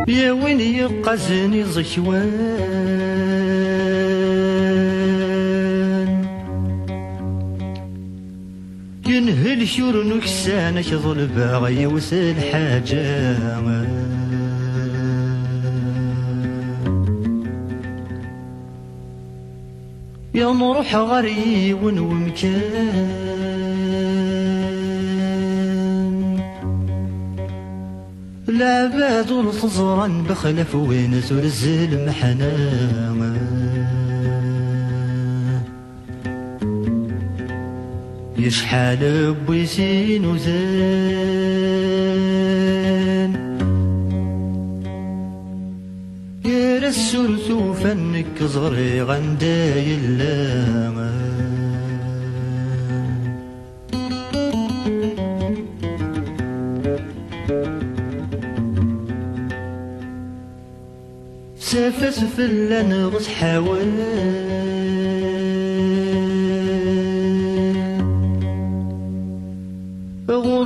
يا وين يقزني ضكوان ينهل شور نكسانك ظل باغي وسل حاجة يا نروح غري ومكان العباد والفزران بخلف وين ترزل محنا يشحال بويسين وزان يرسل ثوفنك زغري غنداي اللام سافس فلان غص حاول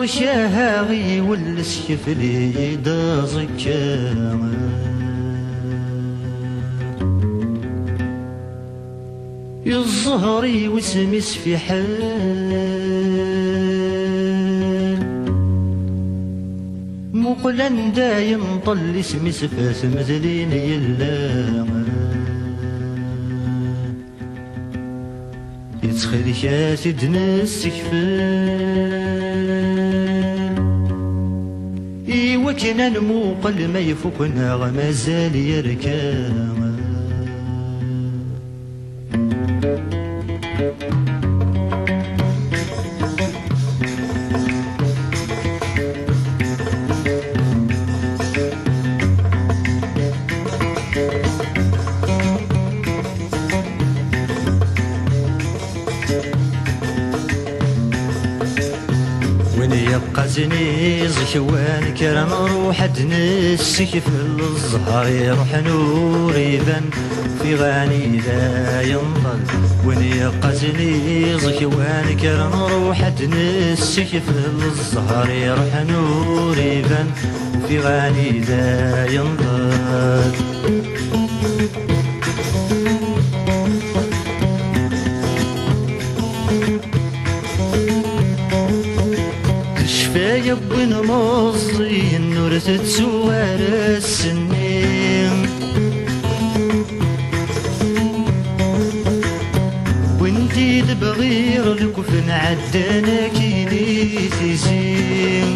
غرشاها غي والسيف لي دازك الزهري وسمس في حال مقلن دايم طل اسمي سفاس مزلين يلا يتخلي شاسد نسكفال إيوا كنا نموقل ما يفوقنا غمازال يركام يبقى زكوان كرم روح دنسك في الزهر يروح نور يبان في غاني لا ينضل وين يبقى زكوان كرم روح دنسك في الزهر يروح نور يبان في غاني لا ينضل شفايا بن مصري النور تتسوار السنين وانتي تبغير الكفن عدانا كيني تزين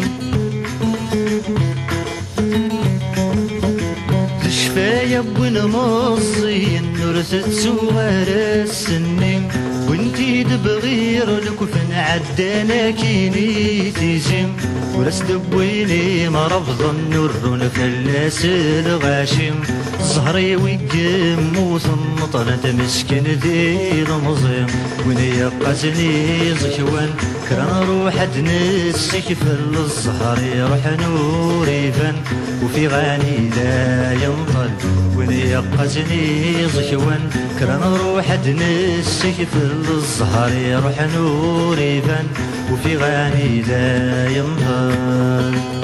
شفايا بن مصري النور تتسوار السنين وانتي تبغير الكفن عدانا كيني تيزم وراس دبويني ما رفض النور نفلاس الغاشم زهري ويقم وثمطلت مسكن ذي المظيم وين يقاسني زكوان كرا روح دنسك في الزهر يروح نور يبان وفي غاني لا ينضل وين يقاسني زكوان كرا روح دنسك في الزهر يروح نور يبان وفي غاني لا ينضل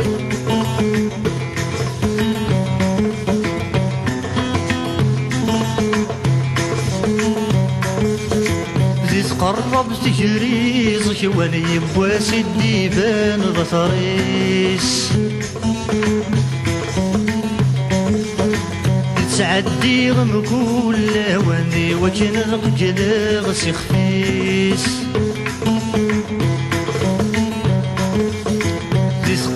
قرب تجري زكوان يبواس الديبان غطريس تعدي غم كل واني وكن القجل غسي خفيس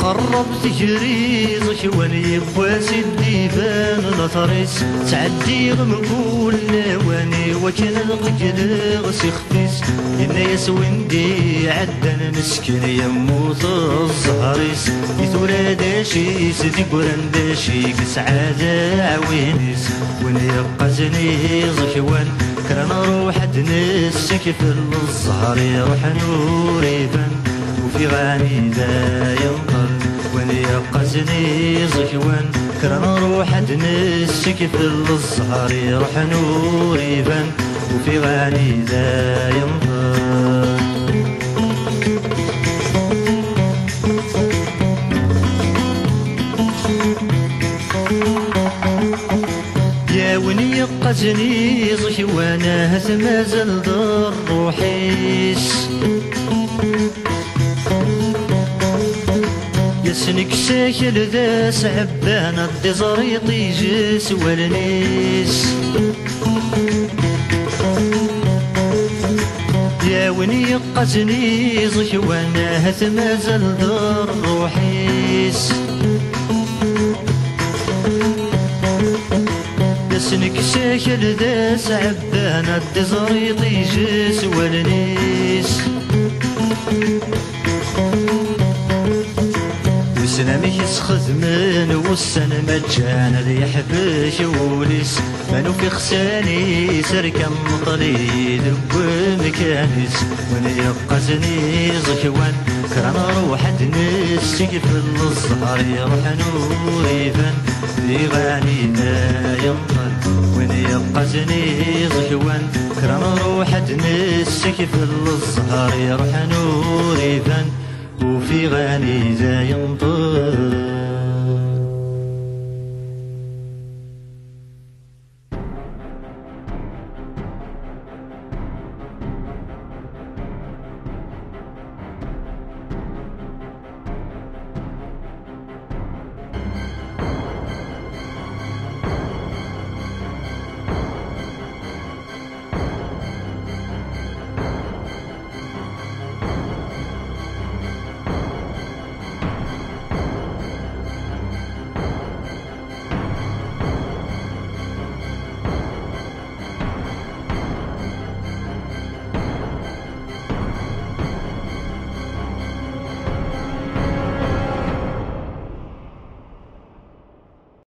قرب تجري زكوان يبواس الديبان غطريس تعدي غم كل واني وكن القجل غسي خفيس الناس وندي عدن مسكين يموت الزهريس يثورا داشيس ذي قران داشيك سعادة عوينيس وين يبقى زني زكوان كرا نروح دنسك في الزهر يروح نور يبان وفي غاني لا ينطل ونيقزني زكوان كرا نروح عند نسك في الزهر يروح نور يبان وفي غاني ذا ينظر يا ونيقزني زكوانا هز مازال ضر روحيس يسنك ساكل ذا سعبان الدزريط يجس والنيس يا ونيقزني زكوانا هز مازال ضر روحيس يسنك ساكل ذا سعبان الدزريط يجس والنيس وسنامك يسخدمن والسن مجان ذي يحبش وليس مانو في خساني سركم مطلي ذو مكانيس ونيقزني زكوان كرا نروح عند نسك في الزهر يروح نور يبان في غانينا ينطل ونيقزني زكوان كرا نروح عند نسك في الزهر يروح نور يبان وفي غاني ذا ينطل